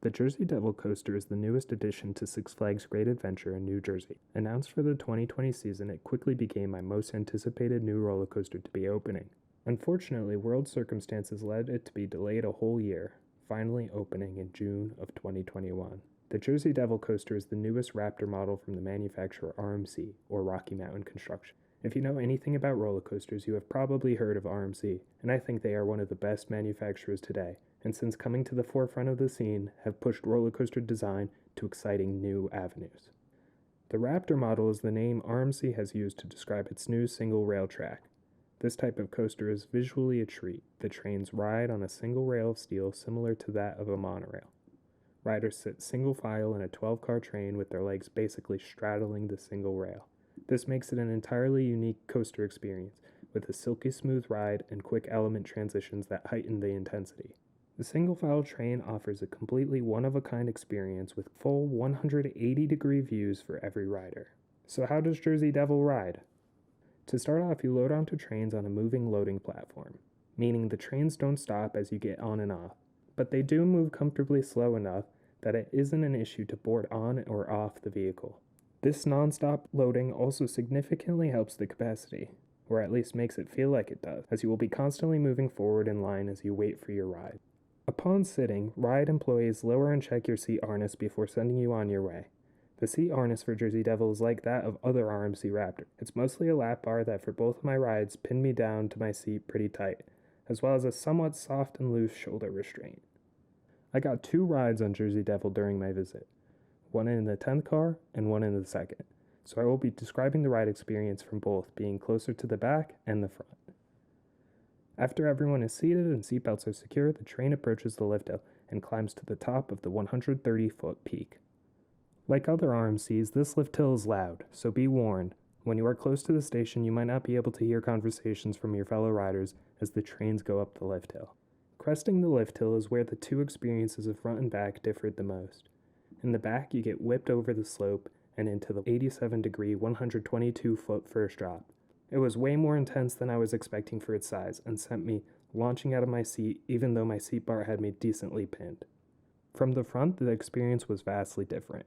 The Jersey Devil coaster is the newest addition to Six Flags Great Adventure in New Jersey. Announced for the 2020 season, it quickly became my most anticipated new roller coaster to be opening. Unfortunately, world circumstances led it to be delayed a whole year, finally opening in June of 2021. The Jersey Devil coaster is the newest Raptor model from the manufacturer RMC, or Rocky Mountain Construction. If you know anything about roller coasters, you have probably heard of RMC, and I think they are one of the best manufacturers today, and since coming to the forefront of the scene, have pushed roller coaster design to exciting new avenues. The Raptor model is the name RMC has used to describe its new single rail track. This type of coaster is visually a treat. The trains ride on a single rail of steel similar to that of a monorail. Riders sit single file in a 12-car train with their legs basically straddling the single rail. This makes it an entirely unique coaster experience, with a silky smooth ride and quick element transitions that heighten the intensity. The single-file train offers a completely one-of-a-kind experience with full 180-degree views for every rider. So how does Jersey Devil ride? To start off, you load onto trains on a moving loading platform, meaning the trains don't stop as you get on and off, but they do move comfortably slow enough that it isn't an issue to board on or off the vehicle. This non-stop loading also significantly helps the capacity, or at least makes it feel like it does, as you will be constantly moving forward in line as you wait for your ride. Upon sitting, ride employees lower and check your seat harness before sending you on your way. The seat harness for Jersey Devil is like that of other RMC Raptor. It's mostly a lap bar that for both of my rides pinned me down to my seat pretty tight, as well as a somewhat soft and loose shoulder restraint. I got 2 rides on Jersey Devil during my visit, one in the 10th car and one in the 2nd, so I will be describing the ride experience from both, being closer to the back and the front. After everyone is seated and seatbelts are secure, the train approaches the lift hill and climbs to the top of the 130-foot peak. Like other RMCs, this lift hill is loud, so be warned. When you are close to the station, you might not be able to hear conversations from your fellow riders as the trains go up the lift hill. Cresting the lift hill is where the two experiences of front and back differed the most. In the back, you get whipped over the slope and into the 87-degree, 122-foot first drop. It was way more intense than I was expecting for its size and sent me launching out of my seat even though my seat bar had me decently pinned. From the front, the experience was vastly different.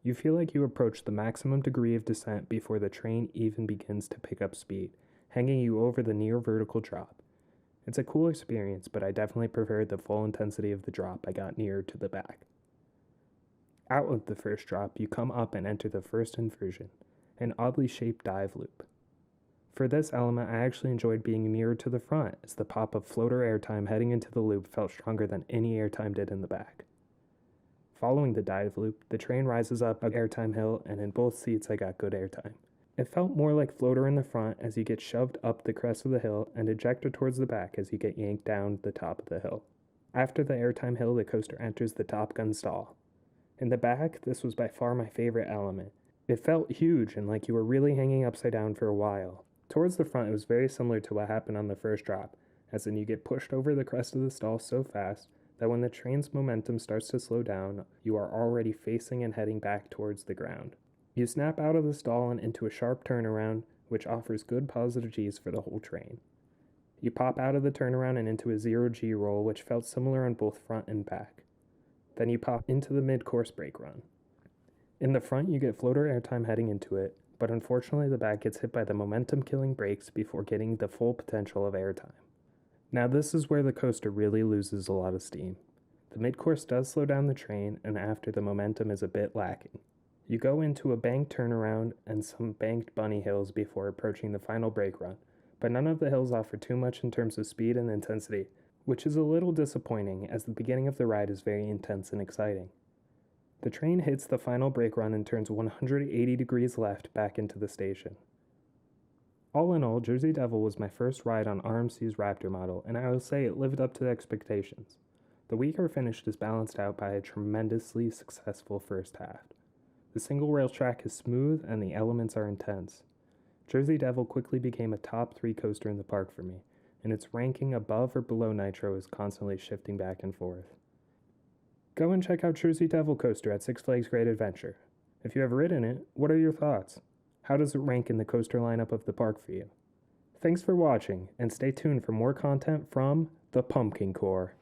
You feel like you approach the maximum degree of descent before the train even begins to pick up speed, hanging you over the near vertical drop. It's a cool experience, but I definitely preferred the full intensity of the drop I got nearer to the back. Out of the first drop, you come up and enter the first inversion, an oddly shaped dive loop. For this element, I actually enjoyed being nearer to the front, as the pop of floater airtime heading into the loop felt stronger than any airtime did in the back. Following the dive loop, the train rises up a airtime hill, and in both seats I got good airtime. It felt more like floater in the front as you get shoved up the crest of the hill, and ejector towards the back as you get yanked down the top of the hill. After the airtime hill, the coaster enters the Top Gun stall. In the back, this was by far my favorite element. It felt huge and like you were really hanging upside down for a while. Towards the front, it was very similar to what happened on the first drop, as in you get pushed over the crest of the stall so fast that when the train's momentum starts to slow down, you are already facing and heading back towards the ground. You snap out of the stall and into a sharp turnaround, which offers good positive Gs for the whole train. You pop out of the turnaround and into a 0G roll, which felt similar on both front and back. Then you pop into the mid-course brake run. In the front, you get floater airtime heading into it, but unfortunately the back gets hit by the momentum-killing brakes before getting the full potential of airtime. Now this is where the coaster really loses a lot of steam. The mid-course does slow down the train, and after the momentum is a bit lacking. You go into a banked turnaround and some banked bunny hills before approaching the final brake run, but none of the hills offer too much in terms of speed and intensity, which is a little disappointing as the beginning of the ride is very intense and exciting. The train hits the final brake run and turns 180 degrees left back into the station. All in all, Jersey Devil was my first ride on RMC's Raptor model, and I will say it lived up to the expectations. The weaker finish is balanced out by a tremendously successful first half. The single rail track is smooth and the elements are intense. Jersey Devil quickly became a top 3 coaster in the park for me, and its ranking above or below Nitro is constantly shifting back and forth. Go and check out Jersey Devil Coaster at Six Flags Great Adventure. If you have ridden it, what are your thoughts? How does it rank in the coaster lineup of the park for you? Thanks for watching, and stay tuned for more content from the Pumpkin Core.